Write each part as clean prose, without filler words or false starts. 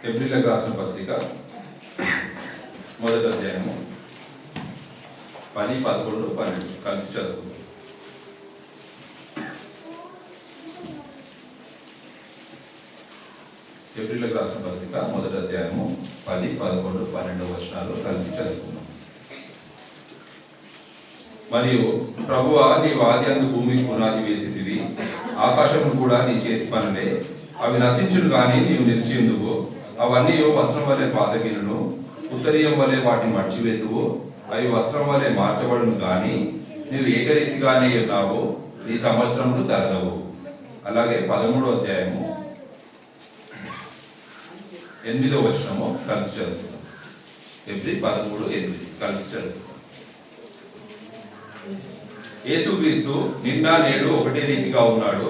April రాసిన పత్రిక మొదటి అధ్యాయము 10, 11, 12 కలిసి చదువుకుందాం. ఏప్రిల్ రాసిన పత్రిక మొదటి అధ్యాయము 10, 11, 12 వచనాలు కలిసి చదువుకుందాం. మరియు ప్రభువా, నీవు ఆదియందు భూమికి పునాది వేసితివి, ఆకాశమును కూడా నీ చేతి పనులే. అవి నశించును కానీ నీవు నిలిచేందుకు. అవన్నీ వస్త్రం వలె పాతగిలను, ఉత్తరీయం వలె వాటిని మర్చివేతువు. అవి వస్త్రం వలె మార్చబడును కానీ నీవు ఏకరీతిగానే ఉన్నావు, నీ సంవత్సరములు తరగవు. అలాగే 13వ అధ్యాయము 8వ వచనము కలిసి చదువుతాం. ఏప్రిల్ 13, 8 కలిసి చదువుతాం. యేసుక్రీస్తు నిన్న నేడు ఒకటే రీతిగా ఉన్నాడు,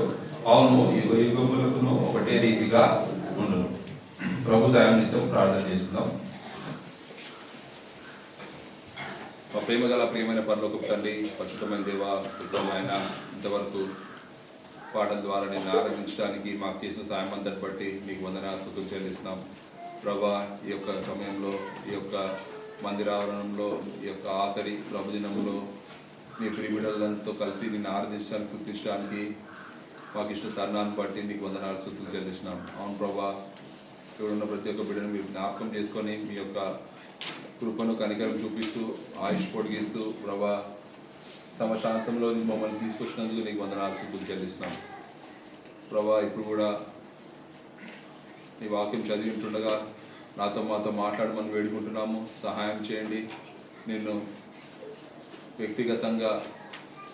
అవును యుగ యుగములకును ఒకటే రీతిగా ఉండును. ప్రభు సాయం నిత్యం ప్రార్థన చేసుకుందాం. మా ప్రేమ గల ప్రియమైన పరలోకపు తండ్రి, పరిశుద్ధమైన దేవ, ఆయన ఇంతవరకు పాటల ద్వారా నేను ఆరాధించడానికి మాకు చేసిన సాయం అంతటి బట్టి మీకు వందనాలు స్తుతులు చెల్లిస్తున్నాం. ప్రభా, ఈ యొక్క సమయంలో, ఈ యొక్క మందిరావరణంలో, ఈ యొక్క ఆఖరి ప్రభుదినంలో నీ ప్రియబిడ్డలతో కలిసి నిన్ను ఆరాధించడానికి, స్తుతించడానికి మాకు ఇష్ట తరుణాన్ని బట్టి నీకు వందనాలు స్తుతులు చెల్లిస్తున్నాం. అవును ప్రభా, ఇక్కడ ఉన్న ప్రతి ఒక్క బిడ్డను మీరు జ్ఞాపకం చేసుకొని మీ యొక్క కృపను కనికరం చూపిస్తూ ఆయుష్ పొడిగిస్తూ ప్రభా సమశాంతంలో మమ్మల్ని తీసుకొచ్చినందుకు నీకు వందనాలు స్తుతులు చెల్లిస్తున్నాం. ప్రభా, ఇప్పుడు కూడా నీ వాక్యం చదివి ఉంటుండగా మాతో మాట్లాడమని వేడుకుంటున్నాము. సహాయం చేయండి. నిన్ను వ్యక్తిగతంగా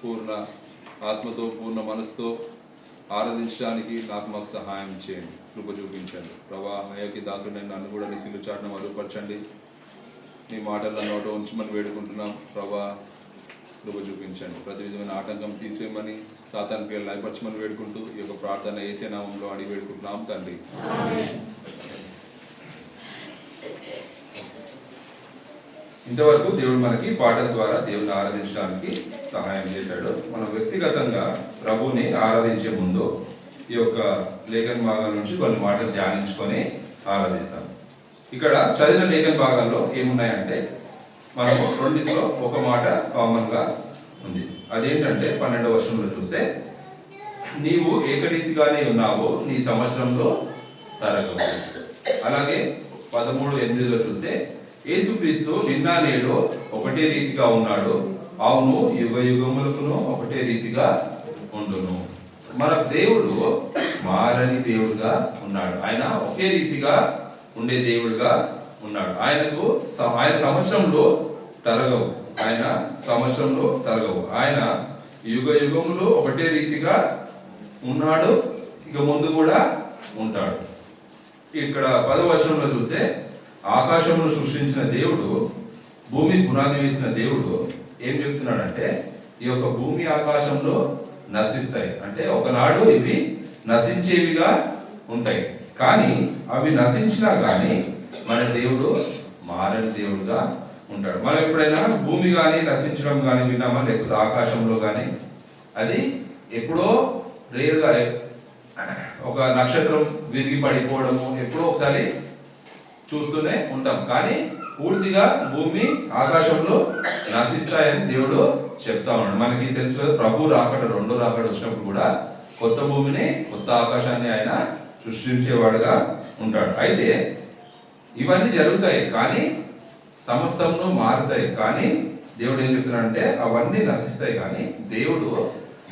పూర్ణ ఆత్మతో, పూర్ణ మనసుతో ఆరాధించడానికి మాకు సహాయం చేయండి, కృప చూపించండి. ప్రభా, అయ్యకి దాసుడు నన్ను కూడా నీ సిలువ చాటున మరుగుపరచండి. నీ మాటల నోట ఉంచమని వేడుకుంటున్నాం. ప్రభా, కృప చూపించండి. ప్రతి విధమైన ఆటంకం తీసివేయమని, సాతాను పేరు లయపరచమని వేడుకుంటూ ఈ యొక్క ప్రార్థన యేసు నామములో అడిగి వేడుకుంటున్నాం తండ్రి. ఇంతవరకు దేవుడు మనకి పాటల ద్వారా దేవుని ఆరాధించడానికి సహాయం చేశాడు. మనం వ్యక్తిగతంగా ప్రభుని ఆరాధించే ముందు ఈ యొక్క లేఖన భాగాల నుంచి కొన్ని మాటలు ధ్యానించుకొని ఆరాధిస్తాం. ఇక్కడ చదివిన లేఖన భాగాల్లో ఏమున్నాయంటే, మనం రెండింటిలో ఒక మాట కామన్ గా ఉంది. అదేంటంటే 12వ వచనంలో చూస్తే, నీవు ఏకరీతిగానే ఉన్నావు, నీ సంవత్సరంలో తరగవు. అలాగే 13:8లో చూస్తే, యేసుక్రీస్తు నిన్న నేడు ఒకటే రీతిగా ఉన్నాడు, అవును యుగ యుగములకును ఒకటే రీతిగా ఉండును. మన దేవుడు మారని దేవుడుగా ఉన్నాడు. ఆయన ఒకే రీతిగా ఉండే దేవుడుగా ఉన్నాడు. ఆయన సంవత్సరంలో తరగవు. ఆయన యుగ యుగములు ఒకటే రీతిగా ఉన్నాడు, ఇక ముందు కూడా ఉంటాడు. ఇక్కడ 10వ వచనంలో చూస్తే, ఆకాశమును సృష్టించిన దేవుడు, భూమి పునాది వేసిన దేవుడు ఏం చెప్తున్నాడంటే, ఈ యొక్క భూమి ఆకాశంలో నశిస్తాయి, అంటే ఒకనాడు ఇవి నశించేవిగా ఉంటాయి. కానీ అవి నశించినా కానీ మన దేవుడు మారని దేవుడుగా ఉంటాడు. మనం ఎప్పుడైనా భూమి కానీ నశించడం కానీ విన్నామా? లేకపోతే ఆకాశంలో కానీ? అది ఎప్పుడో రేరుగా ఒక నక్షత్రం విరిగి పడిపోవడము ఎప్పుడో ఒకసారి చూస్తూనే ఉంటాం. కానీ పూర్తిగా భూమి ఆకాశంలో నశిస్తాయని దేవుడు చెప్తా ఉన్నాడు. మనకి తెలుసు కదా, ప్రభు రాకడ, రెండో రాకడ వచ్చినప్పుడు కూడా కొత్త భూమిని, కొత్త ఆకాశాన్ని ఆయన సృష్టించేవాడుగా ఉంటాడు. అయితే ఇవన్నీ జరుగుతాయి, కానీ సమస్తమును మారుతాయి. కానీ దేవుడు ఏం చెప్తున్నాడంటే, అవన్నీ నశిస్తాయి కానీ దేవుడు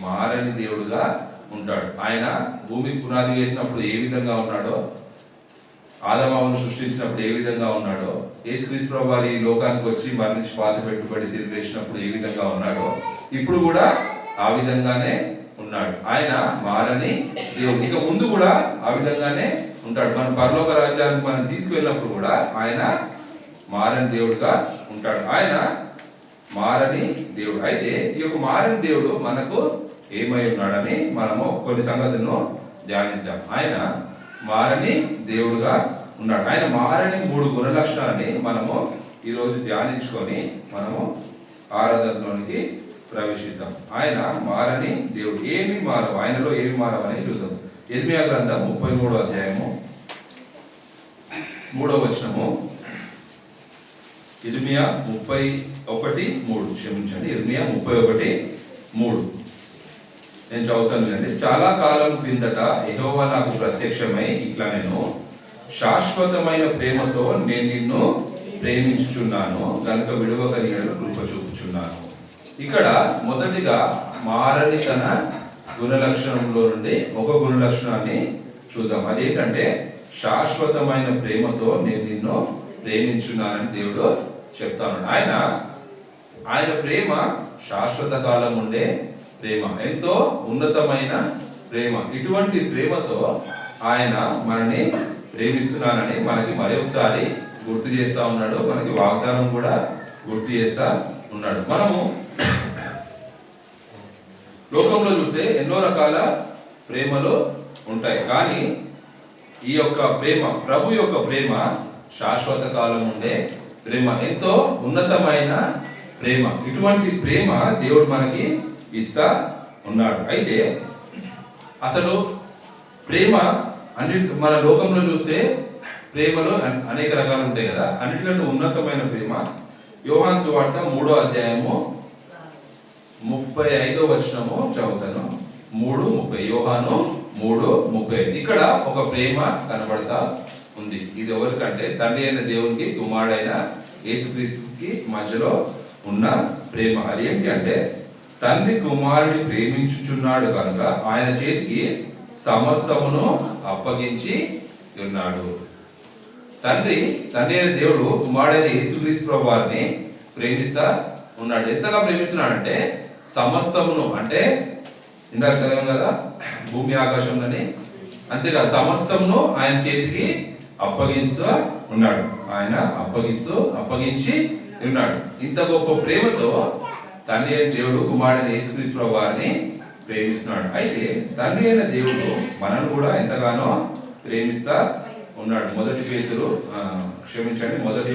మారని దేవుడుగా ఉంటాడు. ఆయన భూమి పునాది వేసినప్పుడు ఏ విధంగా ఉన్నాడో, ఆదమావును సృష్టించినప్పుడు ఏ విధంగా ఉన్నాడో, యేసుక్రీస్తు ప్రభువు వారు ఈ లోకానికి వచ్చి మరణించి పాత పెట్టుబడి తిరిగి వేసినప్పుడు ఏ విధంగా ఉన్నాడో, ఇప్పుడు కూడా ఆ విధంగానే ఉన్నాడు. ఆయన మారని దేవుడు. ఇక ముందు కూడా ఆ విధంగానే ఉంటాడు. మన పరలోక రాజ్యానికి మనం తీసుకువెళ్ళినప్పుడు కూడా ఆయన మారని దేవుడుగా ఉంటాడు. ఆయన మారని దేవుడు. అయితే ఈ యొక్క మారని దేవుడు మనకు ఏమై ఉన్నాడని మనము కొన్ని సంగతులను ధ్యానిద్దాం. ఆయన మారని దేవుడుగా ఉన్నాడు. ఆయన మారని 3 గుణ లక్షణాలని మనము ఈరోజు ధ్యానించుకొని మనము ఆరాధనలోనికి ప్రవేశిద్దాం. ఆయన మారని దేవుడు. ఏమి మారవు, ఆయనలో ఏమి మారవు అని చూద్దాం. ఇర్మియా గ్రంథం 33వ అధ్యాయము 3వ వచనము, ఇర్మియా 31:3, క్షమించండి, ఇర్మియా 31:3 నేను చదువుతాను అండి. చాలా కాలం క్రిందట యెహోవా నాకు ప్రత్యక్షమై ఇట్లా నేను శాశ్వతమైన ప్రేమతో నేను నిన్ను ప్రేమించుచున్నాను గనుక విడువక నీడను కృప చూపుచున్నాను. ఇక్కడ మొదటిగా మారని తన గుణలక్షణంలో నుండి ఒక గుణలక్షణాన్ని చూద్దాం. అదేంటంటే శాశ్వతమైన ప్రేమతో నేను నిన్ను ప్రేమించున్నానని దేవుడు చెప్తాను. ఆయన ప్రేమ శాశ్వత కాలం ఉండే ప్రేమ, ఎంతో ఉన్నతమైన ప్రేమ. ఇటువంటి ప్రేమతో ఆయన మనని ప్రేమిస్తున్నానని మనకి మరి ఒకసారి గుర్తు చేస్తా ఉన్నాడు. మనకి వాగ్దానం కూడా గుర్తు చేస్తా ఉన్నాడు. మనము లోకంలో చూస్తే ఎన్నో రకాల ప్రేమలు ఉంటాయి, కానీ ఈ యొక్క ప్రేమ, ప్రభు యొక్క ప్రేమ శాశ్వత కాలం ఉండే ప్రేమ, ఎంతో ఉన్నతమైన ప్రేమ. ఇటువంటి ప్రేమ దేవుడు మనకి ఇస్తా ఉన్నాడు. అయితే అసలు ప్రేమ మన లోకంలో చూస్తే ప్రేమలో అనేక రకాలు ఉంటాయి కదా. అన్నిటిలో ఉన్నతమైన ప్రేమ యోహాను సువార్త 3వ అధ్యాయము 35వ వచనము చదువుతాను. 3:30, యోహాను 3:35. ఇక్కడ ఒక ప్రేమ కనబడతా ఉంది. ఇది ఎవరికంటే తండ్రి అయిన దేవునికి కుమారుడైన యేసుక్రీస్తుకి మధ్యలో ఉన్న ప్రేమ. అది ఏంటి అంటే తండ్రి కుమారుని ప్రేమించుచున్నాడు కనుక ఆయన చేతికి సమస్తమును అప్పగించి ఉన్నాడు. తండ్రి అయిన దేవుడు కుమారుడైన యేసుక్రీస్తు ప్రభువు వారిని ప్రేమిస్తా ఉన్నాడు. ఎంతగా ప్రేమిస్తున్నాడంటే సమస్తమును, అంటే ఇందాక చదివాం కదా భూమి ఆకాశంలోని, అంతేకాదు సమస్తమును ఆయన చేతికి అప్పగిస్తూ ఉన్నాడు. ఆయన అప్పగించి ఉన్నాడు. ఇంత గొప్ప ప్రేమతో తండ్రి అయిన దేవుడు కుమారుడైన యేసుక్రీస్తు ప్రభువు వారిని ప్రేమిస్తున్నాడు. అయితే తండ్రి అయిన దేవుడు మనల్ని కూడా ఎంతగానో ప్రేమిస్తా ఉన్నాడు. మొదటి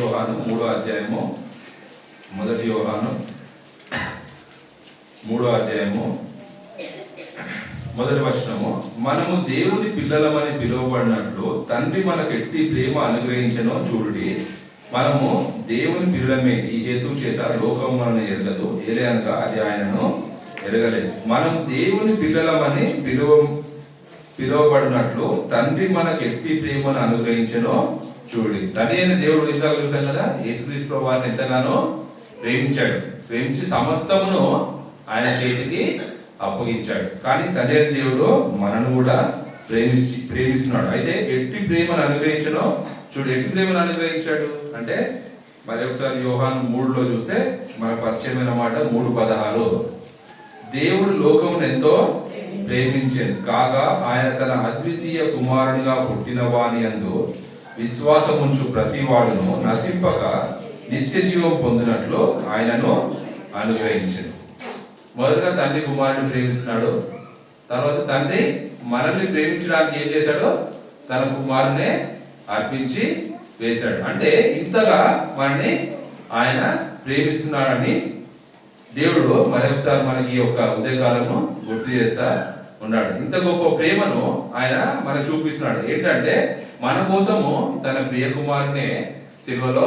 యోహాను 3వ అధ్యాయము, మొదటి వచనము, మనము దేవుని పిల్లలమని పిలువబడినట్లు తండ్రి మనకు ఎట్టి ప్రేమ అనుగ్రహించనో చూడుడి. మనము దేవుని పిల్లలమే, ఈ హేతు చేత లోకం మనల్ని ఎరగదు, ఏలయనగా అది ఆయనను ఎరగలేదు. మనం దేవుని పిల్లలమని పిలువబడినట్లు తండ్రి మనకు ఎట్టి ప్రేమను అనుగ్రహించనో చూడండి. తండ్రి అయిన దేవుడు ఇందాక చూసాం కదా, యేసుక్రీస్తు వారిని ఎంతగానో ప్రేమించి సమస్తమును ఆయన చేతికి అప్పగించాడు. కానీ తండ్రి అయిన దేవుడు మనను కూడా ప్రేమిస్తున్నాడు. అయితే ఎట్టి ప్రేమను అనుగ్రహించనో చూడు. ఎట్టి ప్రేమను అనుగ్రహించాడు అంటే మరి ఒకసారి యోహాను 3లో చూస్తే మన పరిచయమైన మాట 3:16, దేవుడు లోకమును ఎంతో ప్రేమించాడు కాగా ఆయన తన అద్వితీయ కుమారునిగా పుట్టిన వాని యందు విశ్వాసముంచు ప్రతి వాడును నశింపక నిత్య జీవం పొందినట్లు ఆయనను అనుగ్రహించాడు. మొదటగా తండ్రి కుమారుని ప్రేమిస్తున్నాడు. తర్వాత తండ్రి మనల్ని ప్రేమించడానికి ఏం చేశాడు? తన కుమారునే అర్పించి వేశాడు. అంటే ఇంతగా మనల్ని ఆయన ప్రేమిస్తున్నాడని దేవుడు మరొకసారి మనకి యొక్క ఉదయకాలము గుర్తు చేస్తా ఉన్నాడు. ఇంత గొప్ప ప్రేమను ఆయన మనకు చూపిస్తున్నాడు. ఏంటంటే మన కోసము తన ప్రియ కుమారునే సిలువలో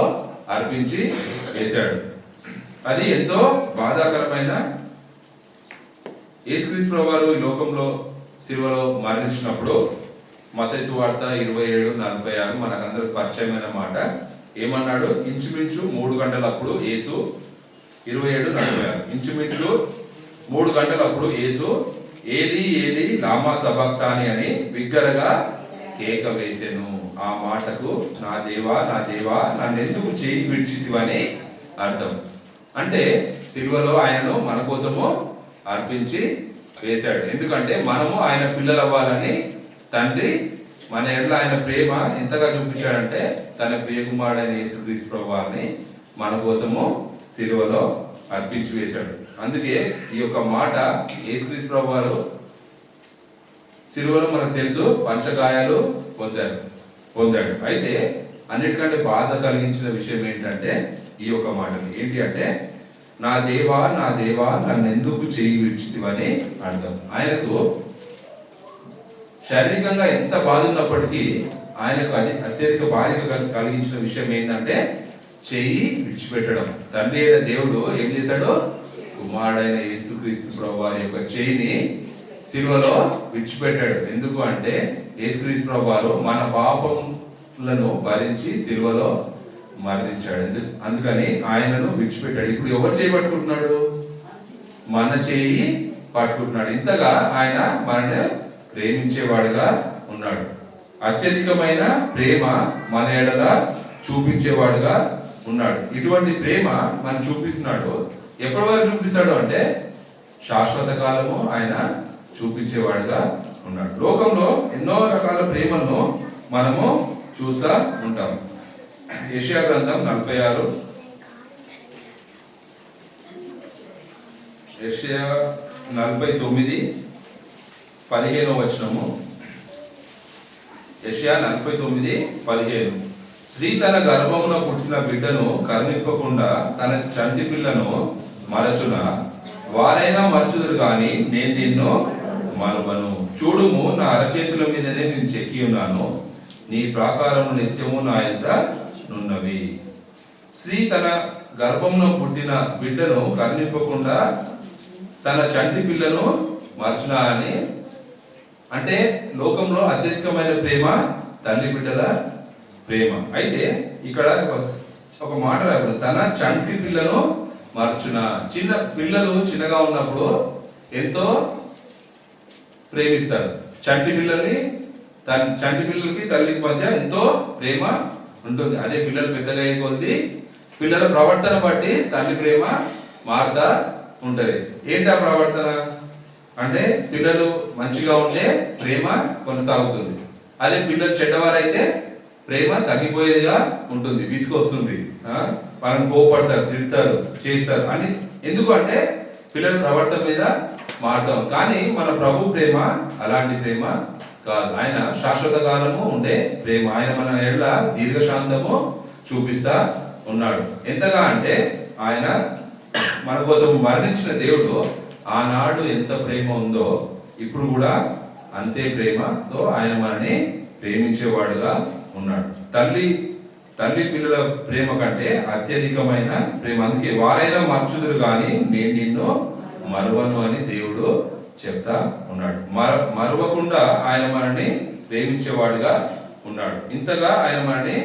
అర్పించి వేశాడు. అది ఎంతో బాధాకరమైన. యేసుక్రీస్తు ప్రభువు ఈ లోకంలో సిలువలో మరణించినప్పుడు మత్తయి సువార్త 27:46 మనకందరికి పరిచయమైన మాట. ఏమన్నాడు? ఇంచుమించు 3 గంటలప్పుడు యేసు 27:46 ఇంచుమించు 3 గంటలప్పుడు యేసు ఏలి ఏలి లామా సబక్తాని అని బిగ్గరగా కేక వేసెను. ఆ మాటకు నా దేవా నా దేవా నన్నెందుకు చేయి విడిచితివని అర్థం. అంటే సిలువలో ఆయనను మన కోసము అర్పించి వేశాడు. ఎందుకంటే మనము ఆయన పిల్లలు అవ్వాలని తండ్రి మన ఎడల ఆయన ప్రేమ ఎంతగా చూపించాడంటే తన ప్రియ కుమారుడైన యేసుక్రీస్తు ప్రభువుని మన కోసము సిలువలో అర్పించి వేశాడు. అందుకే ఈ యొక్క మాట యేసుక్రీస్తు ప్రభువు సిలువలో మనకు తెలుసు పంచగాయాలు పొందాడు. అయితే అన్నిటికంటే బాధ కలిగించిన విషయం ఏంటంటే ఈ యొక్క మాటని ఏంటి అంటే నా దేవా నా దేవా నన్ను ఎందుకు చేయి విడిచితివని అర్థం. ఆయనకు శారీరకంగా ఎంత బాధ ఉన్నప్పటికీ ఆయనకు అత్యధిక బాధ్యత కలిగించిన విషయం ఏంటంటే చెయ్యి విడిచిపెట్టడం. తండ్రి అయిన దేవుడు ఏం చేశాడు? కుమారుడైన యేసుక్రీస్తు ప్రభు వారి యొక్క చెయ్యిని సిలువలో విడిచిపెట్టాడు. ఎందుకు అంటే యేసుక్రీస్తు ప్రభు వారు మన పాపములను భరించి సిలువలో మరణించాడు. అందుకని ఆయనను విడిచిపెట్టాడు. ఇప్పుడు ఎవరు చేయి పట్టుకుంటున్నాడు? మన చేయి పట్టుకుంటున్నాడు. ఇంతగా ఆయన మనల్ని ప్రేమించేవాడుగా ఉన్నాడు. అత్యధికమైన ప్రేమ మన ఎడల చూపించేవాడుగా ఉన్నాడు. ఇటువంటి ప్రేమ మనం చూపిస్తున్నాడు. ఎప్పటి వరకు చూపిస్తాడు అంటే శాశ్వత కాలము ఆయన చూపించేవాడుగా ఉన్నాడు. లోకంలో ఎన్నో రకాల ప్రేమను మనము చూస్తూ ఉంటాం. యెషయా గ్రంథం 46, యెషయా 49:15 వచనము. యెషయా 49:15. స్త్రీ తన గర్భమున పుట్టిన బిడ్డను కరుణింపకుండా తన చంటి పిల్లను మరచున, వారైనా మరచుదురు గాని నేను నిన్ను మరువను. చూడుము, నా అరచేతుల మీదనే నేను చెక్కి ఉన్నాను, నీ ప్రాకారము నిత్యము నా ఎదుట నున్నవి. స్త్రీ తన గర్భమున పుట్టిన బిడ్డను కరుణింపకుండా తన చంటి పిల్లను మరచున అని అంటే లోకంలో అత్యధికమైన ప్రేమ తల్లి బిడ్డల ప్రేమ. అయితే ఇక్కడ ఒక మాట రాబడి, తన చంటి పిల్లను మరచున. చిన్న పిల్లలు చిన్నగా ఉన్నప్పుడు ఎంతో ప్రేమిస్తారు. చంటి పిల్లలకి తల్లికి మధ్య ఎంతో ప్రేమ ఉంటుంది. అదే పిల్లలు పెద్దగా అయ్యే కొద్ది పిల్లల ప్రవర్తన బట్టి తల్లి ప్రేమ మారుతా ఉంటది. ఏంటి ఆ ప్రవర్తన అంటే పిల్లలు మంచిగా ఉంటే ప్రేమ కొనసాగుతుంది. అదే పిల్లలు చెడ్డవారైతే ప్రేమ తగ్గిపోయేదిగా ఉంటుంది, విసుకొస్తుంది, మనం కోపడతారు, తిడతారు, చేస్తారు అని. ఎందుకు అంటే పిల్లల ప్రవర్తన మీద మారుతాం. కానీ మన ప్రభు ప్రేమ అలాంటి ప్రేమ కాదు. ఆయన శాశ్వత కాలము ఉండే ప్రేమ. ఆయన మన ఎడల దీర్ఘశాంతము చూపిస్తా ఉన్నాడు. ఎంతగా అంటే ఆయన మన కోసం మరణించిన దేవుడు ఆనాడు ఎంత ప్రేమ ఉందో ఇప్పుడు కూడా అంతే ప్రేమతో ఆయన మనని ప్రేమించేవాడుగా ఉన్నాడు. తల్లి పిల్లల ప్రేమ కంటే అత్యధికమైన ప్రేమ. అందుకే వారైనా మర్చుదురు కానీ నేను నిన్ను మరువను అని దేవుడు చెప్తా ఉన్నాడు. మరవకుండా ఆయన మనని ప్రేమించేవాడుగా ఉన్నాడు. ఇంతగా ఆయన మనని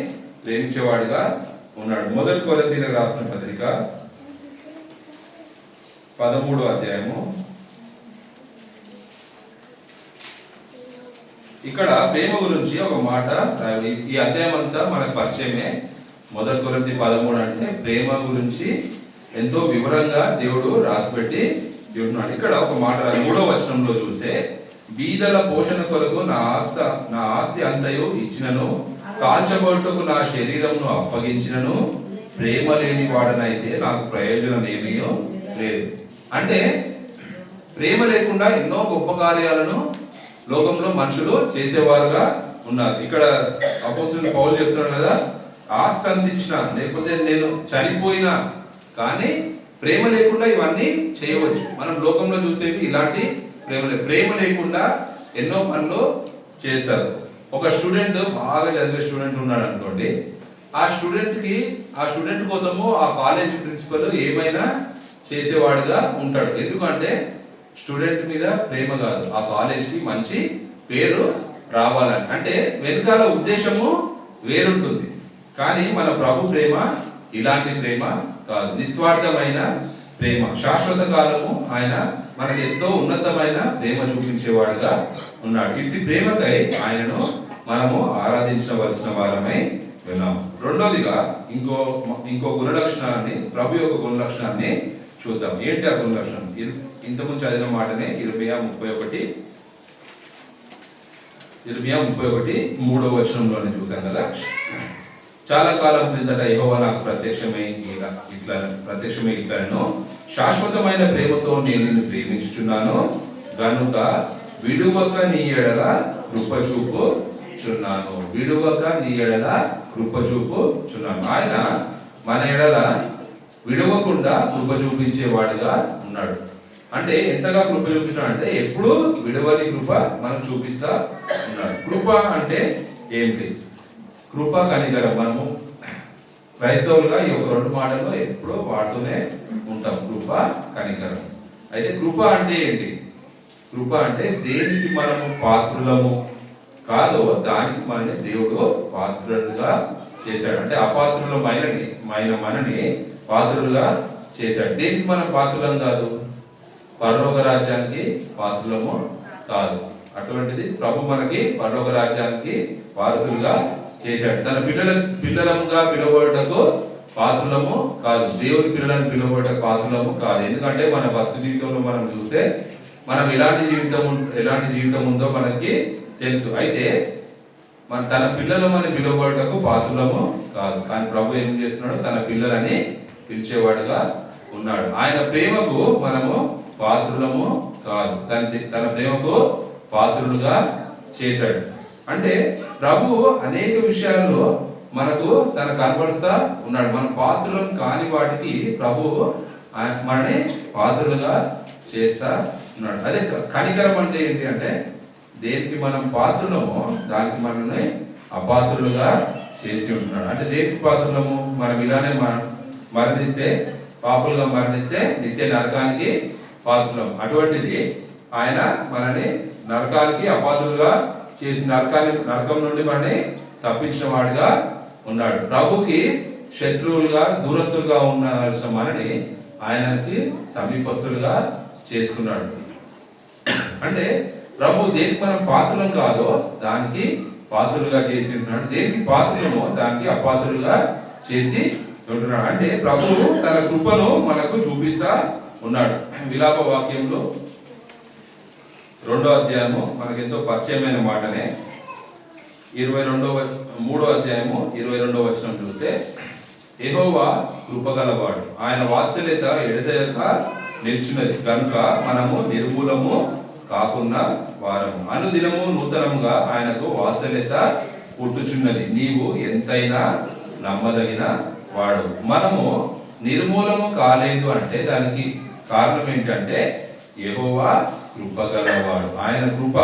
ప్రేమించేవాడుగా ఉన్నాడు. 1 కొరింథీయులకు రాసిన పత్రిక 13వ అధ్యాయము. ఇక్కడ ప్రేమ గురించి ఒక మాట. ఈ అధ్యాయం అంతా మనకు పరిచయమే. 1 కొరింథీ 13 అంటే ప్రేమ గురించి ఎంతో వివరంగా దేవుడు రాసిపెట్టి చెబుతున్నాడు. ఇక్కడ ఒక మాట 3వ వచనంలో చూస్తే, బీదల పోషణ కొరకు నా ఆస్తి అంతయు ఇచ్చినను, కాల్చబడుటకు నా శరీరమును అప్పగించినను, ప్రేమ లేని వాడనైతే నాకు ప్రయోజనం ఏమీ లేదు. అంటే ప్రేమ లేకుండా ఎన్నో గొప్ప కార్యాలను లోకంలో మనుషులు చేసేవారుగా ఉన్నారు. ఇక్కడ అపోస్తలుడు పౌలు చెప్తున్నాడు కదా, ఆస్తి అందించిన లేకపోతే నేను చనిపోయినా కానీ ప్రేమ లేకుండా ఇవన్నీ చేయవచ్చు. మనం లోకంలో చూసేవి ఇలాంటి ప్రేమ లేకుండా ఎన్నో పనులు చేస్తారు. ఒక స్టూడెంట్, బాగా చదివే స్టూడెంట్ ఉన్నాడు అనుకోండి, ఆ స్టూడెంట్ కోసము ఆ కాలేజ్ ప్రిన్సిపల్ ఏమైనా చేసేవాడుగా ఉంటాడు. ఎందుకంటే స్టూడెంట్ మీద ప్రేమ కాదు, ఆ కాలేజ్కి మంచి పేరు రావాలని. అంటే వెనకాల ఉద్దేశము వేరుంటుంది. కానీ మన ప్రభు ప్రేమ ఇలాంటి ప్రేమ కాదు, నిస్వార్థమైన ప్రేమ. శాశ్వత కాలము ఆయన మనకి ఎంతో ఉన్నతమైన ప్రేమ చూపించేవాడుగా ఉన్నాడు. ఇట్టి ప్రేమకై ఆయనను మనము ఆరాధించవలసిన వారమై ఉన్నాము. రెండోదిగా ఇంకో గుణలక్షణాన్ని, ప్రభు యొక్క గుణలక్షణాన్ని చూద్దాం. ఏంటి ఆ గుణలక్షణం? ఇంతకుముందు చదివిన మాటనే ఇర్మియా 31:3వ వచనంలోనే చూసాం కదా. చాలా కాలం క్రిందట యెహోవా నాకు ప్రత్యక్షమై ఇట్లను, శాశ్వతమైన ప్రేమతో నేను నిన్ను ప్రేమించుచున్నాను గనుక విడువక నీ ఎడల కృప చూపుచున్నాను. ఆయన మన ఎడల విడవకుండా కృప చూపించేవాడుగా ఉన్నాడు. అంటే ఎంతగా కృప చూపిస్తున్నాడు అంటే ఎప్పుడు విడవని కృప మనం చూపిస్తా ఉన్నాడు. కృప అంటే ఏంటి? కృప, కనికరం. మనము క్రైస్తవులుగా ఈ ఒక రెండు మాటలు ఎప్పుడూ వాడుతూనే ఉంటాం, కృప, కనికరం. అయితే కృప అంటే ఏంటి? కృప అంటే దేనికి మనము పాత్రులము కాదో దానికి మనని దేవుడు పాత్రులుగా చేశాడు. అంటే అపాత్రులమైన మనని పాత్రులుగా చేశాడు. దేనికి మనం పాత్రులం కాదు? పరలోక రాజ్యానికి పాత్రులము కాదు. అటువంటిది ప్రభు మనకి పరలోక రాజ్యానికి వారసులుగా చేశాడు. తన పిల్లలంగా పిలువబడటకు పాత్రులము కాదు. దేవుని పిల్లలను పిలువబడటకు పాత్రులము కాదు. ఎందుకంటే మన భక్తి జీవితంలో మనం చూస్తే మనం ఎలాంటి జీవితం ఉందో మనకి తెలుసు. అయితే తన పిల్లలమని పిలువబడటకు పాత్రులము కాదు. కానీ ప్రభు ఏం చేస్తున్నాడు? తన పిల్లలని పిలిచేవాడుగా ఉన్నాడు. ఆయన ప్రేమకు మనము పాత్రులము కాదు, తన ప్రేమకు పాత్రులుగా చేశాడు. అంటే ప్రభు అనేక విషయాల్లో మనకు తన కనపరుస్తా ఉన్నాడు. మన పాత్రులం కాని వాటికి ప్రభు మనని పాత్రులుగా చేస్తా ఉన్నాడు. అదే కనికరం అంటే ఏంటి అంటే దేనికి మనం పాత్రులమో దానికి మనల్ని అపాత్రులుగా చేసి ఉంటున్నాడు. అంటే దేనికి పాత్రులము? మనం ఇలానే మరణిస్తే, పాపులుగా మరణిస్తే నిత్య నరకానికి పాత్రులం. అటువంటిది ఆయన మనని నరకానికి అపాత్రులుగా చేసి నరకం నుండి మనని తప్పించిన వాడిగా ఉన్నాడు. ప్రభుకి శత్రువులుగా, దూరస్తులుగా ఉండాల్సిన మనని ఆయనకి సమీపస్తులుగా చేసుకున్నాడు. అంటే ప్రభు దేనికి మనం పాత్రలం కాదో దానికి పాత్రులుగా చేసి ఉంటున్నాడు. దేనికి పాత్రలమో దానికి అపాత్రులుగా చేసి ఉంటున్నాడు. అంటే ప్రభు తన కృపను మనకు చూపిస్తా ఉన్నాడు. విలాప వాక్యంలో 2వ అధ్యాయము మనకెంతో పరిచయమైన మాటనే. 3వ అధ్యాయము 22వ వచనం చూస్తే, యెహోవా కృపగలవాడు, ఆయన వాత్సల్యత ఎడతెగక నిలిచినది కనుక మనము నిర్మూలము కాకుండా వారము. అనుదినము నూతనముగా ఆయనకు వాత్సల్యత పుట్టుచున్నది. నీవు ఎంతైనా నమ్మదగిన వాడు. మనము నిర్మూలము కాలేదు అంటే దానికి కారణం ఏంటంటే యెహోవా కృపగలవాడు. ఆయన కృప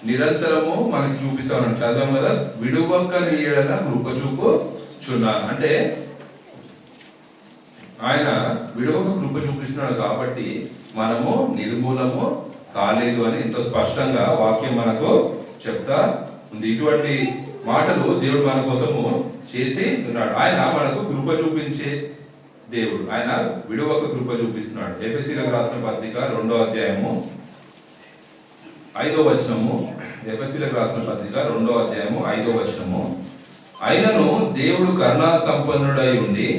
నిరంతరము మనకి చూపిస్తాను. చదవం కదా, విడువక్క నీ యెడల కృప చూపుచున్నాను. అంటే ఆయన విడువక కృప చూపిస్తున్నాడు కాబట్టి మనము నిర్మూలము కాలేదు అని ఎంతో స్పష్టంగా వాక్యం మనకు చెప్తా ఉంది. ఇటువంటి మాటలు దేవుడు మన కోసము చేసి ఉన్నాడు. ఆయన మనకు కృప చూపించే దేవుడు. ఆయన విడువక కృప చూపిస్తున్నాడు. ఎఫెసీయులకు రాసిన పత్రిక 2వ అధ్యాయము 5వ వచనము. ఎఫెసీయులకు రాసిన పత్రిక 2వ అధ్యాయము 5వ వచనము. అయినను దేవుడు కరుణా సంపన్నుడై ఉండి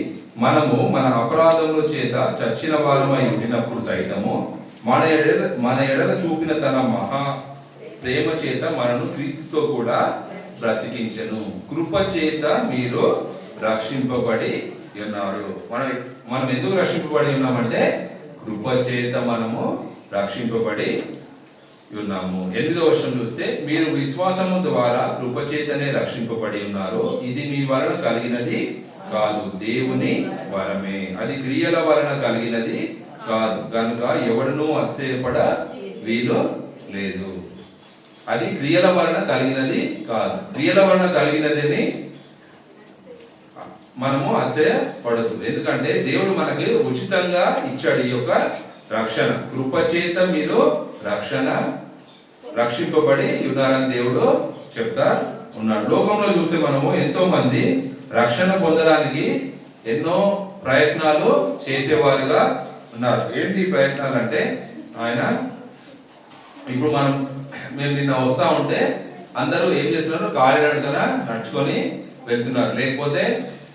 మనము మన అపరాధముల చేత చచ్చిన వారమై ఉండినప్పుడు సైతము మన ఎడల చూపిన తన మహా ప్రేమ చేత మనను క్రీస్తుతో కూడా బ్రతికించెను. కృప చేత మీరు రక్షింపబడి ఉన్నారు. మనం ఎందుకు రక్షింపబడి ఉన్నామంటే కృప చేత మనము రక్షింపబడి ఉన్నాము. 8వ వచనం చూస్తే, మీరు విశ్వాసము ద్వారా కృప చేతనే రక్షింపబడి ఉన్నారు. ఇది మీ వలన కలిగినది కాదు, దేవుని వరమే. అది క్రియల వలన కలిగినది కాదు, కనుక ఎవడునూ అతిశయపడ వీలు లేదు. అది క్రియల వలన కలిగినది కాదు. క్రియల వలన కలిగినదని మనము అతిశయపడదు. ఎందుకంటే దేవుడు మనకి ఉచితంగా ఇచ్చాడు ఈ యొక్క రక్షణ. కృప చేత మీరు రక్షింపబడి ఉన్నారని దేవుడు చెప్తా ఉన్నాడు. లోకంలో చూస్తే మనము ఎంతో మంది రక్షణ పొందడానికి ఎన్నో ప్రయత్నాలు చేసేవారుగా ఉన్నారు. ఏంటి ప్రయత్నాలు అంటే, ఇప్పుడు మేము నిన్న వస్తా ఉంటే అందరూ ఏం చేస్తున్నారు? కాలినడకన నడుచుకొని వెళ్తున్నారు. లేకపోతే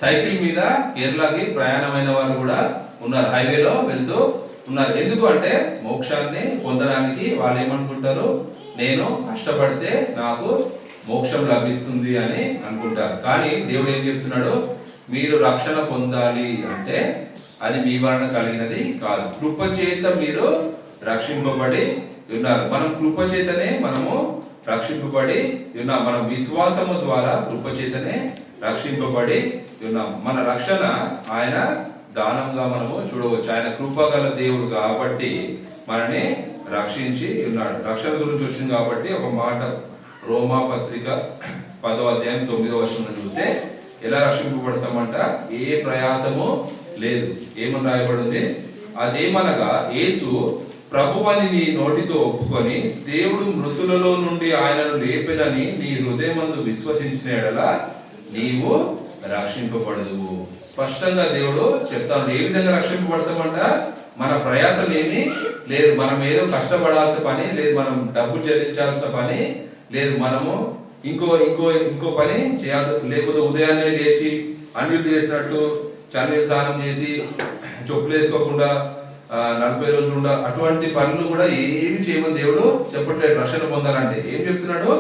సైకిల్ మీద కేరళకి ప్రయాణమైన వారు కూడా ఉన్నారు. హైవేలో వెళ్తూ ఉన్నారు. ఎందుకు అంటే మోక్షాన్ని పొందడానికి వాళ్ళు ఏమనుకుంటారు? నేను కష్టపడితే నాకు మోక్షం లభిస్తుంది అని అనుకుంటారు. కానీ దేవుడు ఏం చెప్తున్నాడు? మీరు రక్షణ పొందాలి అంటే అది మీ వలన కలిగినది కాదు, కృప చేత మీరు రక్షింపబడి ఉన్నారు. మనం కృప చేతనే మనము రక్షింపబడి ఉన్నాం. మనం విశ్వాసము ద్వారా కృప చేతనే రక్షింపబడి ఉన్నాం. మన రక్షణ ఆయన దానంగా మనము చూడవచ్చు. ఆయన కృపగల దేవుడు కాబట్టి మనని రక్షించి ఉన్నాడు. రక్షణ గురించి వచ్చింది కాబట్టి ఒక మాట, రోమా పత్రిక 10వ అధ్యాయం 9వ వచనంలో చూస్తే ఎలా రక్షింపబడతామంట? ఏ ప్రయాసము లేదు. ఏమని రాయబడింది? అదేమనగా యేసు ప్రభువని నీ నోటితో ఒప్పుకొని దేవుడు మృతులలో నుండి ఆయనను లేపెనని నీ హృదయమందు విశ్వసించిన ఎడల నీవు రక్షింపబడదువు. స్పష్టంగా దేవుడు చెప్తాడు. ఏ విధంగా రక్షింపబడతామంట? మన ప్రయాసం ఏమీ లేదు, మనం ఏదో కష్టపడాల్సిన పని లేదు, మనం డబ్బు చెల్లించాల్సిన పని లేదు, మనము ఇంకో ఇంకో ఇంకో పని చేయాల్సి, లేకపోతే ఉదయాన్నే లేచి అన్నిలు చేసినట్టు చన్నీళ్ళు స్నానం చేసి చెప్పులు వేసుకోకుండా 40 రోజులు ఉండ, అటువంటి పనులు కూడా ఏమి చేయమని దేవుడు చెప్పట్లేదు. రక్షణ పొందాలంటే ఏం చెప్తున్నాడు?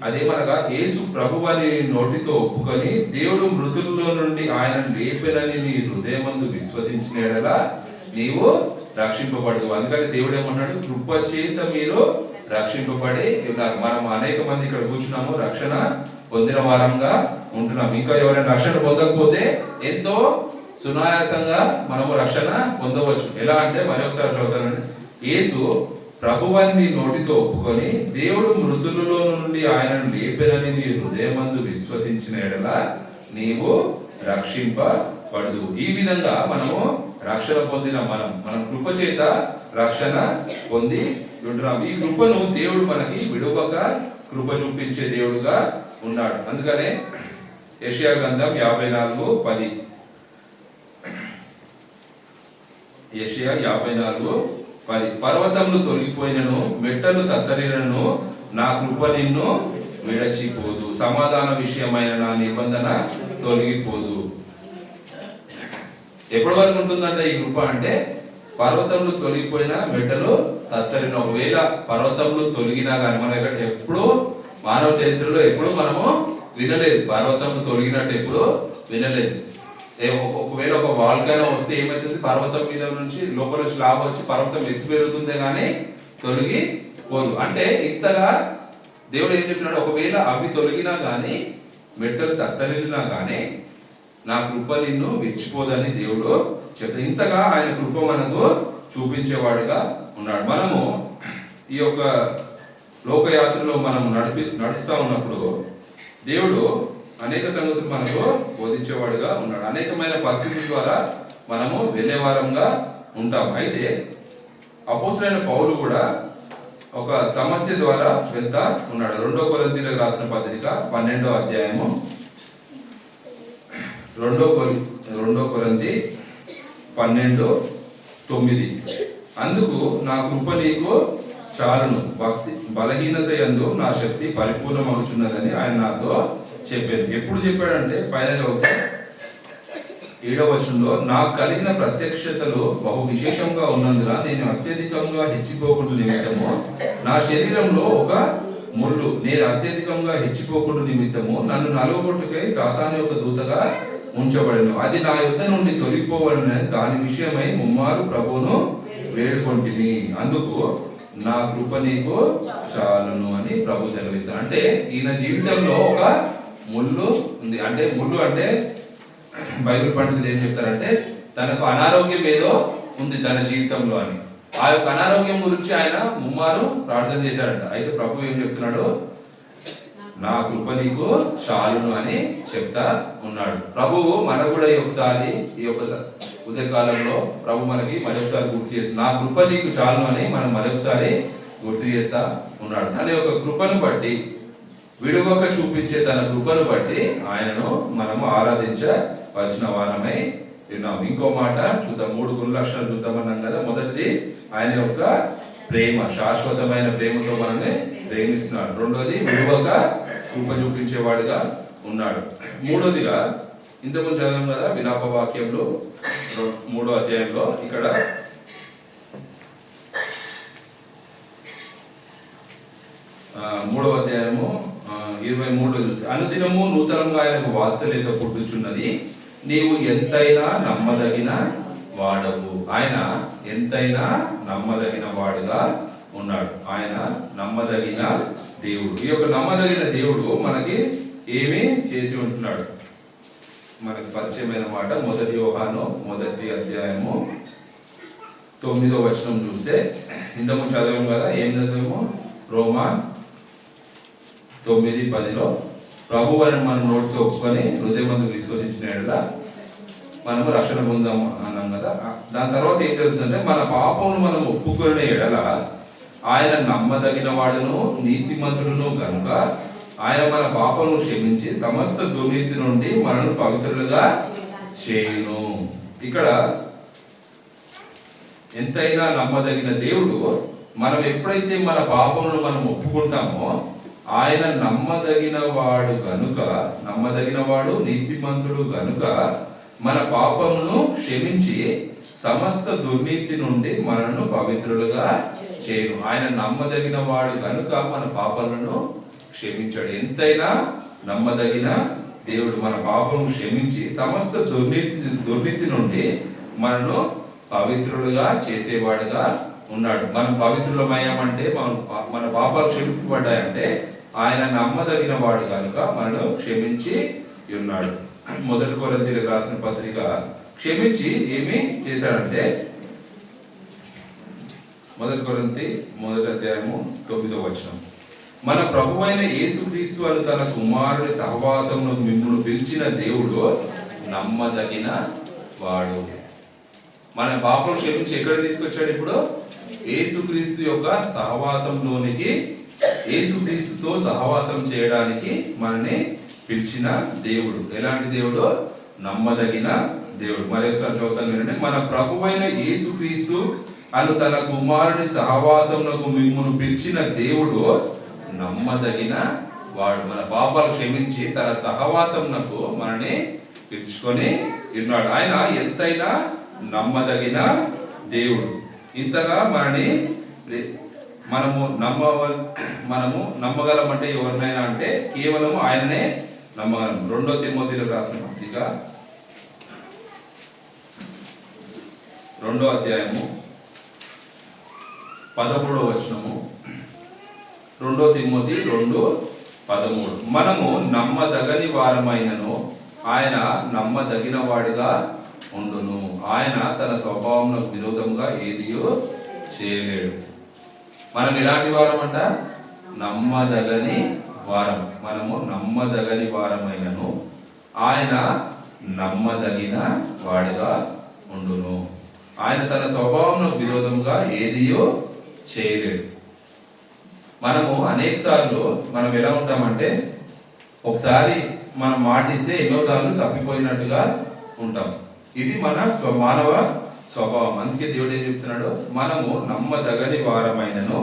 అదేమనగా యేసు ప్రభువని నోటితో ఒప్పుకొని దేవుడు మృతుల్లో నుండి ఆయన లేపెనని నీ హృదయమందు విశ్వసించిన ఎడలా నీవు రక్షింపబడదు. అందుకని దేవుడు ఏమన్నాడు? కృప చేత మీరు రక్షింపబడి ఉన్నారు. మనం అనేక మంది ఇక్కడ కూర్చున్నాము, రక్షణ పొందిన వారంగా ఉంటున్నాం. ఇంకా ఎవరైనా రక్షణ పొందకపోతే ఎంతో సునాయాసంగా మనము రక్షణ పొందవచ్చు. ఎలా అంటే మరొకసారి చదువుతానండి. యేసు ప్రభువని నోటితో ఒప్పుకొని దేవుడు మృతులలో నుండి ఆయనను లేపెనని నీ హృదయమందు విశ్వసించిన ఎడల నీవు రక్షింపబడదు. ఈ విధంగా మనము రక్షణ పొందిన మనం కృప చేత రక్షణ పొంది ఉంటున్నాం. ఈ కృపను దేవుడు మనకి విడువక కృప చూపించే దేవుడుగా ఉన్నాడు. అందుకనే యెషయా గ్రంథం 54:10, యెషయా 54:10, పర్వతములు తొలగిపోయినను మెట్టలు తత్తరినను నా కృప నిన్ను విడచిపోదు, సమాధాన విషయమైన నా నిబంధన తొలగిపోదు. ఎప్పటి వరకు ఉంటుందంటే ఈ కృప అంటే పర్వతములు తొలగిపోయినా మెట్టలు తత్తరిన. ఒకవేళ పర్వతములు తొలగినా కానీ మనం ఎప్పుడు మానవ చరిత్రలో ఎప్పుడు మనము వినలేదు, పర్వతములు తొలగినట్టు ఎప్పుడు వినలేదు. ఒకవేళ ఒక వాల్కైనా వస్తే ఏమైతుంది? పర్వతం మీద నుంచి లోపల నుంచి లాభ వచ్చి పర్వతం ఎత్తు పెరుగుతుందే కానీ తొలగి పోదు. అంటే ఇంతగా దేవుడు ఏం చెప్పినాడు? ఒకవేళ అవి తొలగినా కానీ మెట్టలు తత్తరిల్లినా కానీ నా కృప నిన్ను విడిచిపోదని దేవుడు చెప్తాడు. ఇంతగా ఆయన కృప మనకు చూపించేవాడుగా ఉన్నాడు. మనము ఈ యొక్క లోకయాత్రలో మనం నడుస్తూ ఉన్నప్పుడు దేవుడు అనేక సంగతులు మనకు బోధించేవాడుగా ఉన్నాడు. అనేకమైన పరిస్థితుల ద్వారా మనము వెళ్ళేవారంగా ఉంటాం. అయితే అపోస్తలుడైన పౌలు కూడా ఒక సమస్య ద్వారా వెళ్తా ఉన్నాడు. 2 కొరింథీయులకు రాసిన పత్రిక 12వ అధ్యాయము 2 కొరింథీ 12:9, అందుకు నా కృప నీకు చాలును, భక్తి బలహీనత యందు నా శక్తి పరిపూర్ణమవుతున్నదని ఆయన నాతో చెప్పారు. ఎప్పుడు చెప్పాడంటే పైన 7వ వచనంలో, నాకు కలిగిన ప్రత్యక్షతలు బహు విశేషంగా ఉన్నందున నేను అత్యధికంగా హెచ్చిపోకుండా నిమిత్తము నా శరీరంలో ఒక ముళ్ళు, నేను అత్యధికంగా హెచ్చిపోకుండా నిమిత్తము నన్ను నలుగొట్టుకై సాతాను యొక్క దూతగా ఉంచబడను, అది నా యుద్ధ నుండి తొలగిపోవాలని దాని విషయమై ముమ్మారు ప్రభువును వేడుకొంటిని, అందుకు నా కృప నీకు చాలును అని ప్రభు సెలవిస్తాడు. అంటే ఈయన జీవితంలో ఒక ముళ్ళు ఉంది. అంటే ముళ్ళు అంటే బైబిల్ పండితులు ఏం చెప్తారంటే తనకు అనారోగ్యం ఏదో ఉంది తన జీవితంలో అని. ఆ యొక్క అనారోగ్యం గురించి ఆయన ముమ్మారు ప్రార్థన చేశాడంట. అయితే ప్రభు ఏం చెప్తున్నాడు? నా కృప నీకు చాలును అని చెప్తా ఉన్నాడు. ప్రభువు మనకు కూడా ఈ యొక్క ఉదయకాలంలో ప్రభు మనకి మరొకసారి గుర్తు చేసి నా కృప నీకు చాలును అని మనం మరొకసారి గుర్తు చేస్తా ఉన్నాడు. తన యొక్క కృపను బట్టి, విడువక చూపించే తన కృపను బట్టి ఆయనను మనము ఆరాధించవలసిన వారమై విన్నాం. ఇంకో మాట చూద్దాం, 3 గుణలక్షణాలు చూద్దామన్నాం కదా. మొదటిది ఆయన యొక్క ప్రేమ, శాశ్వతమైన ప్రేమతో మనల్ని ప్రేమిస్తున్నాడు. రెండోది విడువక కృప చూపించేవాడుగా ఉన్నాడు. మూడోదిగా ఇంతకుముందు చదివాం కదా విలాప వాక్యంలో 3వ అధ్యాయంలో, ఇక్కడ 3వ అధ్యాయము 23లో చూస్తే, అనుదినము నూతనంగా ఆయనకు వాత్సల్యత పుట్టుచున్నది, నీవు ఎంతైనా నమ్మదగిన వాడవు. ఆయన ఎంతైనా నమ్మదగిన వాడుగా ఉన్నాడు. ఆయన నమ్మదగిన దేవుడు. ఈ యొక్క నమ్మదగిన దేవుడు మనకి ఏమి చేసి ఉంటున్నాడు? మనకి పరిచయమైన మాట 1 యోహాను 1వ అధ్యాయము 9వ వచనం చూస్తే, ఇంతకు చదివాము కదా. ఏం చదివాము? రోమా 9:10 ప్రభు అని మన నోటితో ఒప్పుకొని హృదయమందు విశ్వసించిన యెడల మనము రక్షణ పొందాం అన్నాం కదా. దాని తర్వాత ఏం జరుగుతుందంటే, మన పాపమును మనం ఒప్పుకునే ఎడల ఆయన నమ్మదగిన వాడును నీతిమంతుడును కనుక ఆయన మన పాపమును క్షమించి సమస్త దుర్నీతి నుండి మనను పవిత్రులుగా చేయును. ఇక్కడ ఎంతైనా నమ్మదగిన దేవుడు, మనం ఎప్పుడైతే మన పాపమును మనం ఒప్పుకుంటామో ఆయన నమ్మదగిన వాడు నీతిమంతుడు గనుక మన పాపమును క్షమించి సమస్త దుర్నీతి నుండి మనను పవిత్రులుగా చేయను. ఆయన నమ్మదగిన వాడు కనుక మన పాపాలను క్షమించాడు. ఎంతైనా నమ్మదగిన దేవుడు మన పాపము క్షమించి సమస్త దుర్నీతి నుండి మనను పవిత్రులుగా చేసేవాడుగా ఉన్నాడు. మనం పవిత్రులమయ్యామంటే, మన పాపాలు క్షమింపబడ్డాయంటే ఆయన నమ్మదగిన వాడు కనుక మనను క్షమించి ఉన్నాడు. 1 కొరింథీయులకు రాసిన పత్రిక క్షమించి ఏమి చేశాడంటే, 1 కొరింథీ 1:9 మన ప్రభువైన యేసుక్రీస్తు అని తన కుమారుని సహవాసమును మిమ్మును పిలిచిన దేవుడు నమ్మదగిన వాడు. మన పాపం క్షమించి ఎక్కడ తీసుకొచ్చాడు? ఇప్పుడు యేసుక్రీస్తు యొక్క సహవాసంలోనికి, యేసుక్రీస్తుతో సహవాసం చేయడానికి మనని పిలిచిన దేవుడు. ఎలాంటి దేవుడు? నమ్మదగిన దేవుడు. మరొకసారి చదువుతాను వినండి. మన ప్రభువైన యేసుక్రీస్తు అను తన కుమారుని సహవాసమునకు మిమ్మును పిలిచిన దేవుడు నమ్మదగిన వాడు. మన పాపాలు క్షమించి తన సహవాసమునకు మనని పిలుచుకొని ఉన్నాడు. ఆయన ఎంతైనా నమ్మదగిన దేవుడు. ఇంతగా మనము నమ్మగలమంటే ఎవరినైనా అంటే కేవలం ఆయననే నమ్మగలం. 2 తిమోతిలకు రాసిన పత్రిక 2వ అధ్యాయము 13 2 తిమోతి 2:13 మనము నమ్మదగని వారమైనను ఆయన నమ్మదగిన వాడిగా ఉండును. ఆయన తన స్వభావమునకు విరోధంగా ఏదియో చేయలేడు. మనం ఎలాంటి వారం అంట? నమ్మదగని వారం. మనము నమ్మదగని వారమైనను ఆయన నమ్మదగిన వాడిగా ఉండును. ఆయన తన స్వభావమునకు విరోధంగా ఏదియో చేయలేడు. మనము అనేక సార్లు మనం ఎలా ఉంటామంటే, ఒకసారి మనం మాటిస్తే ఎన్నోసార్లు తప్పిపోయినట్టుగా ఉంటాం. ఇది మన మానవ స్వభావం. అందుకే దేవుడు ఏం చెప్తున్నాడు? మనము నమ్మదగని వారమైనను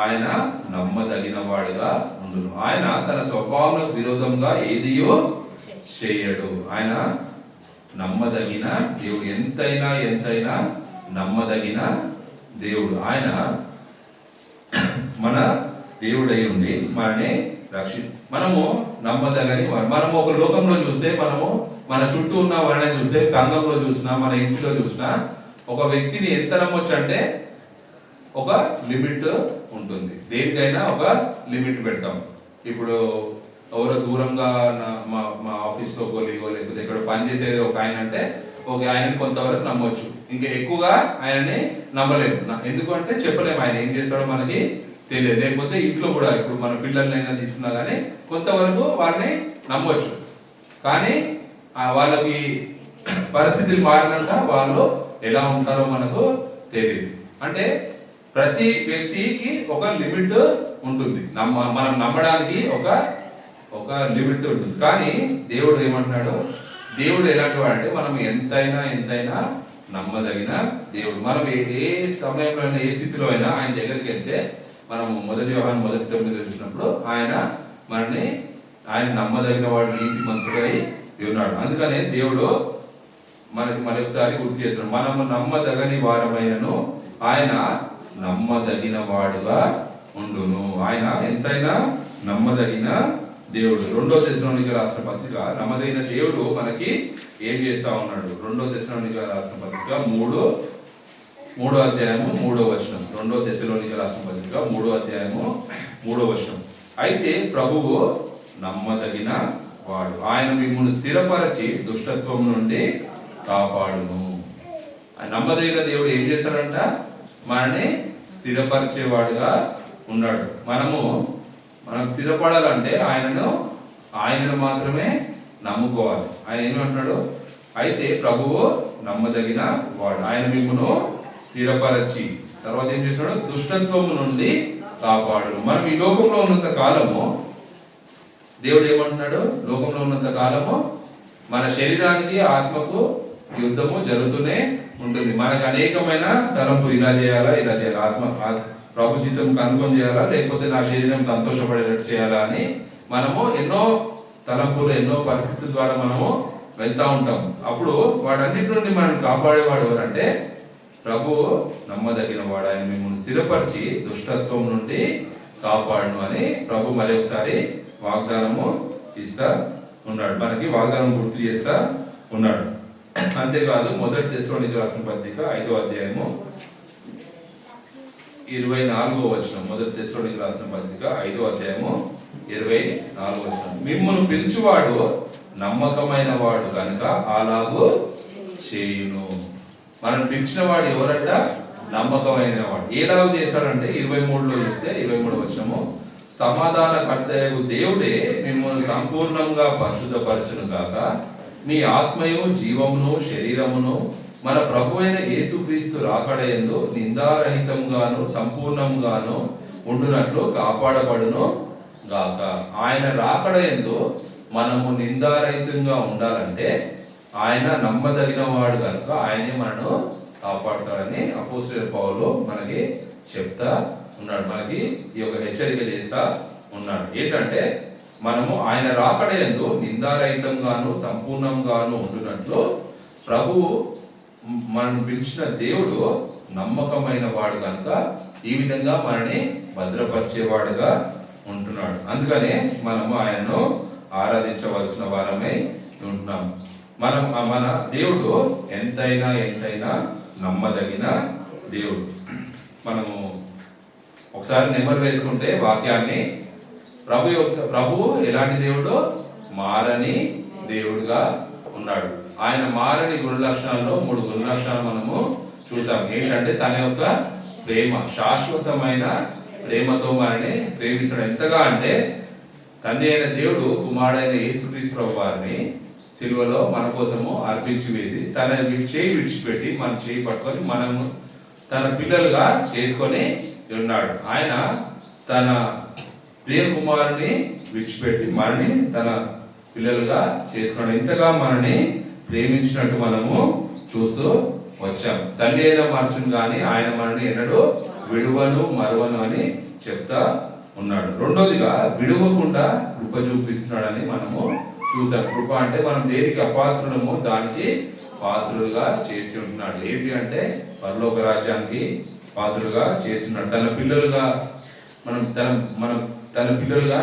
ఆయన నమ్మదగిన వాడుగా ఉండును. ఆయన తన స్వభావమునకు విరోధంగా ఏదియో చేయడు. ఆయన నమ్మదగిన దేవుడు. ఎంతైనా నమ్మదగిన దేవుడు. ఆయన మన దేవుడై ఉండి మనని మనము నమ్మదగని వారు. మనము ఒక లోకంలో చూస్తే, మనము మన చుట్టూ ఉన్న వాళ్ళని చూస్తే, సంఘంలో చూసినా, మన ఇంటిలో చూసినా, ఒక వ్యక్తిని ఎంత నమ్మొచ్చు అంటే ఒక లిమిట్ ఉంటుంది. దేనికైనా ఒక లిమిట్ పెడతాం. ఇప్పుడు ఎవరో దూరంగా మా ఆఫీస్లో కొలీగో లేకపోతే ఇక్కడ పనిచేసేది ఒక ఆయన అంటే ఓకే, ఆయనని కొంతవరకు నమ్మొచ్చు. ఇంకా ఎక్కువగా ఆయనని నమ్మలేము. ఎందుకంటే చెప్పలేము ఆయన ఏం చేస్తాడో మనకి తెలియదు. లేకపోతే ఇంట్లో కూడా ఇప్పుడు మన పిల్లలైనా తీసుకున్నా కానీ కొంతవరకు వాళ్ళని నమ్మొచ్చు. కానీ వాళ్ళకి పరిస్థితులు మారినాక వాళ్ళు ఎలా ఉంటారో మనకు తెలియదు. అంటే ప్రతి వ్యక్తికి ఒక లిమిట్ ఉంటుంది. మనం నమ్మడానికి ఒక లిమిట్ ఉంటుంది. కానీ దేవుడు ఏమంటున్నాడు? దేవుడు ఎలాంటి వాడంటే, మనం ఎంతైనా నమ్మదగిన దేవుడు. మనం ఏ సమయంలో అయినా, ఏ స్థితిలో అయినా ఆయన దగ్గరికి వెళ్తే, మనము 1 యోహాను 1:9 చూసినప్పుడు ఆయన నమ్మదగిన వాడు, నీతిమంతుడై ఉన్నాడు. అందుకనే దేవుడు మనకి మరొకసారి గుర్తు చేస్తున్నాడు. మనము నమ్మదగని వారమైనను ఆయన నమ్మదగిన వాడుగా ఉండును. ఆయన ఎంతైనా నమ్మదగిన దేవుడు. 2 తెస్సలోనికీయులకు రాసిన పత్రిక, నమ్మదగిన దేవుడు మనకి ఏం చేస్తా ఉన్నాడు? 2 తెస్సలోనికీయులకు రాసిన పత్రిక 3వ అధ్యాయము 3వ వచనం. 2 తెస్సలోనికీయులకు రాసిన పత్రిక 3వ అధ్యాయము 3వ వచనం. అయితే ప్రభువు నమ్మదగిన వాడు, ఆయన మిమ్మల్ని స్థిరపరచి దుష్టత్వం నుండి కాపాడును. నమ్మదగిన దేవుడు ఏం చేస్తాడంట? మనని స్థిరపరిచేవాడుగా ఉన్నాడు. మనము మనం స్థిరపడాలంటే ఆయనను మాత్రమే నమ్ముకోవాలి. ఆయన ఏమంటున్నాడు? అయితే ప్రభువు నమ్మదగిన వాడు, ఆయన మిమ్మును స్థిరపరచి తర్వాత ఏం చేస్తాడు? దుష్టత్వము నుండి కాపాడు. మనం ఈ లోకంలో ఉన్నంత కాలము దేవుడు ఏమంటున్నాడు? లోకంలో ఉన్నంత కాలము మన శరీరానికి ఆత్మకు యుద్ధము జరుగుతూనే ఉంటుంది. మనకు అనేకమైన తలంపు, ఇలా చేయాలా, ఇలా చేయాలా, ప్రభు చిత్తం కనుగొని చేయాలా, లేకపోతే నా శరీరం సంతోషపడేటట్టు చేయాలా అని మనము ఎన్నో తలంపులు, ఎన్నో పరిస్థితుల ద్వారా మనము వెళ్తా ఉంటాం. అప్పుడు వాటన్నిటి నుండి మనం కాపాడేవాడు ఎవరంటే ప్రభువు నమ్మదగిన వాడు, ఆయన మిమ్మల్ని స్థిరపరిచి దుష్టత్వం నుండి కాపాడును అని ప్రభు మరి ఒకసారి వాగ్దానము ఇస్తా ఉన్నాడు, మనకి వాగ్దానం గుర్తు చేస్తా ఉన్నాడు. అంతేకాదు మొదటి తెస్సలోనికీయులకు రాసిన పత్రిక 5వ అధ్యాయము 24వ వచనం. మొదటి తెస్సలోనికీయులకు రాసిన పత్రిక 5వ అధ్యాయము 24వ వచనం. మిమ్మును పిలుచువాడు నమ్మకమైన వాడు కనుక అలాగూ చేయును. మనం పిలిచిన వాడు ఎవరంట? నమ్మకమైన వాడు. ఎలాగూ చేశాడంటే 23లో చూస్తే 23వ వచనము, సమాధానకర్తయగు దేవుడే మిమ్మల్ని సంపూర్ణంగా పరిశుద్ధపరచును గాక, మీ ఆత్మయు జీవమును శరీరమును మన ప్రభు అయిన యేసుక్రీస్తు రాకడయందు నిందారహితంగాను సంపూర్ణంగాను ఉండునట్లు కాపాడబడును గాక. ఆయన రాకడయందు మనము నిందారహితంగా ఉండాలంటే ఆయన నమ్మదగిన వాడు కనుక ఆయనే మనను కాపాడుతాడని అపోస్తలుడైన పౌలు మనకి చెప్తా ఉన్నాడు, మనకి ఈ యొక్క హెచ్చరిక చేస్తా ఉన్నాడు. ఏంటంటే మనము ఆయన రాకడయందు నిందారహితంగాను సంపూర్ణంగాను ఉండునట్లు ప్రభువు మనం పిలిచిన దేవుడు నమ్మకమైన వాడు కనుక ఈ విధంగా మనని భద్రపరిచేవాడుగా ఉంటున్నాడు. అందుకనే మనము ఆయనను ఆరాధించవలసిన వారమై ఉంటున్నాం. మన దేవుడు ఎంతైనా నమ్మదగిన దేవుడు. మనము ఒకసారి నెమరు వేసుకుంటే వాక్యాన్ని, ప్రభు ఎలాంటి దేవుడు? మారని దేవుడుగా ఉన్నాడు. ఆయన మారని గుణ లక్షణాల్లో 3 గుణ లక్షణాలు మనము చూసాం. ఏంటంటే తన యొక్క ప్రేమ, శాశ్వతమైన ప్రేమతో మనని ప్రేమిస్తాడు. ఎంతగా అంటే తండ్రి అయిన దేవుడు కుమారుడైన యేసుక్రీస్తు ప్రభు వారిని సిలువలో మన కోసము అర్పించి వేసి తన చేయి విడిచిపెట్టి మన చేయి పట్టుకొని మనము తన పిల్లలుగా చేసుకొని ఉన్నాడు. ఆయన తన ప్రియ కుమారుని విడిచిపెట్టి మనని తన పిల్లలుగా చేసుకున్నాడు. ఇంతగా మనని ప్రేమించినట్టు మనము చూస్తూ వచ్చాం. తండ్రి అయినా మరచును కానీ ఆయన మనని ఎన్నడూ విడువను మరువను అని చెప్తా ఉన్నాడు. రెండోదిగా విడువకుండా కృప చూపిస్తున్నాడని మనము చూసాం. కృప అంటే మనం దేనికి అపాత్రులమో దానికి పాత్రులుగా చేసి ఉంటున్నాడు. ఏంటి అంటే పరలోక రాజ్యానికి పాత్రులుగా చేస్తున్నాడు. తన పిల్లలుగా మనం తన పిల్లలుగా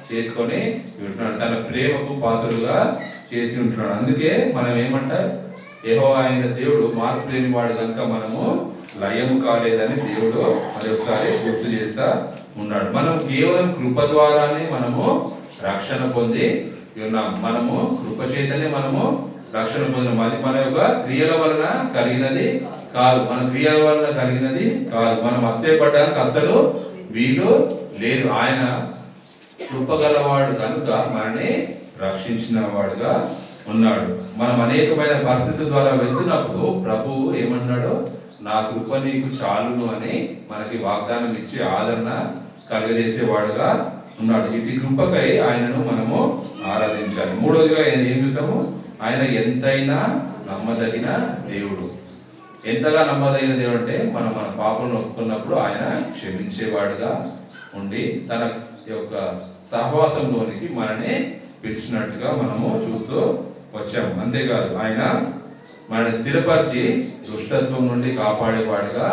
చేసుకొని ఉంటున్నాడు. తన ప్రేమకు పాత్రులుగా చేసి ఉంటున్నాడు. అందుకే మనం ఏమంటారు? యెహోవా అయిన దేవుడు మార్పు లేని వాడు కనుక మనము లయము కాలేదని దేవుడు మరొకసారి గుర్తు చేస్తా ఉన్నాడు. మనం కేవలం కృప ద్వారానే మనము రక్షణ పొంది ఉన్నాం. మనము కృప చేతనే మనము రక్షణ పొందినాం. అది మన యొక్క క్రియల వలన కలిగినది కాదు, మన క్రియల వలన కలిగినది కాదు. మనం అతిశయపడడానికి అసలు వీలు లేదు. ఆయన కృపగలవాడు కనుక మనని రక్షించిన వాడుగా ఉన్నాడు. మనం అనేకమైన పరిస్థితుల ద్వారా వెళ్తున్నప్పుడు ప్రభువు ఏమంటున్నాడు? నా కృప నీకు చాలును అని మనకి వాగ్దానం ఇచ్చి ఆదరణ కలుగజేసేవాడుగా ఉన్నాడు. ఇటు కృపకై ఆయనను మనము ఆరాధించాలి. మూడోదిగా ఏం చూసాము? ఆయన ఎంతైనా నమ్మదగిన దేవుడు. ఎంతగా నమ్మదగిన దేవుడు అంటే మన పాపలను ఒప్పుకున్నప్పుడు ఆయన క్షమించేవాడుగా ఉండి తన యొక్క సహవాసంలోనికి మనని పిలిచినట్టుగా మనము చూస్తూ వచ్చాము. అంతేకాదు ఆయన మనని స్థిరపరిచి దుష్టత్వం నుండి కాపాడేవాడుగా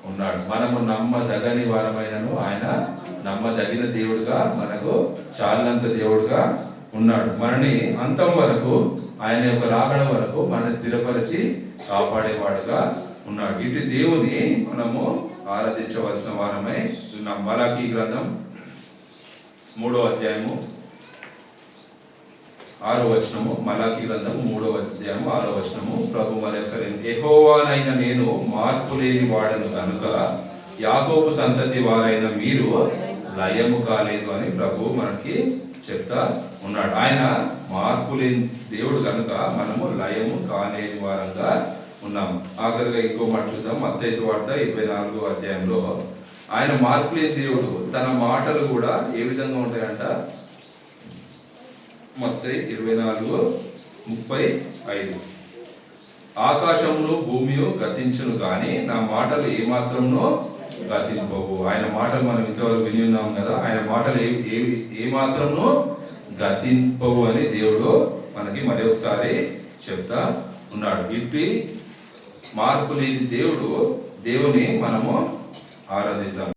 ఉన్నాడు. మనము నమ్మదగని వారమైనను ఆయన నమ్మదగిన దేవుడుగా, మనకు చాలినంత దేవుడుగా ఉన్నాడు. మనని అంతం వరకు, ఆయన యొక్క రాకడ వరకు మన స్థిరపరిచి కాపాడేవాడుగా ఉన్నాడు. ఇటు దేవుని మనము ఆరాధించవలసిన వారమై ఉన్నాం. మలాకీ గ్రంథం 3వ అధ్యాయము 6వ వచనము. మలాకీ గ్రంథం 3వ అధ్యాయము 6వ వచనము. ప్రభు మరొకసారి, యెహోవానైన నేను మార్పు లేని వాడను కనుక యాకోబు సంతతి వారైన మీరు లయము కాలేదు అని ప్రభు మనకి చెప్తా ఉన్నాడు. ఆయన మార్పు లేని దేవుడు కనుక మనము లయము కాలేని వారంగా ఉన్నాం. ఆఖరిగా ఇంకో మాట చూద్దాం. మత్తయి సువార్త 24వ అధ్యాయంలో ఆయన మార్పు లేని దేవుడు, తన మాటలు కూడా ఏ విధంగా ఉంటాయంట? మత్తయి 24:35 ఆకాశమును భూమియు గతించును కానీ నా మాటలు ఏమాత్రమును గతింపవు. ఆయన మాటలు మనం ఇంతవరకు విని ఉన్నాం కదా. ఆయన మాటలు ఏ మాత్రమును గతింపవు అని దేవుడు మనకి మరి ఒకసారి చెప్తా ఉన్నాడు. ఇట్టి మార్పు లేని దేవుని మనము ఆరాధిస్తాం.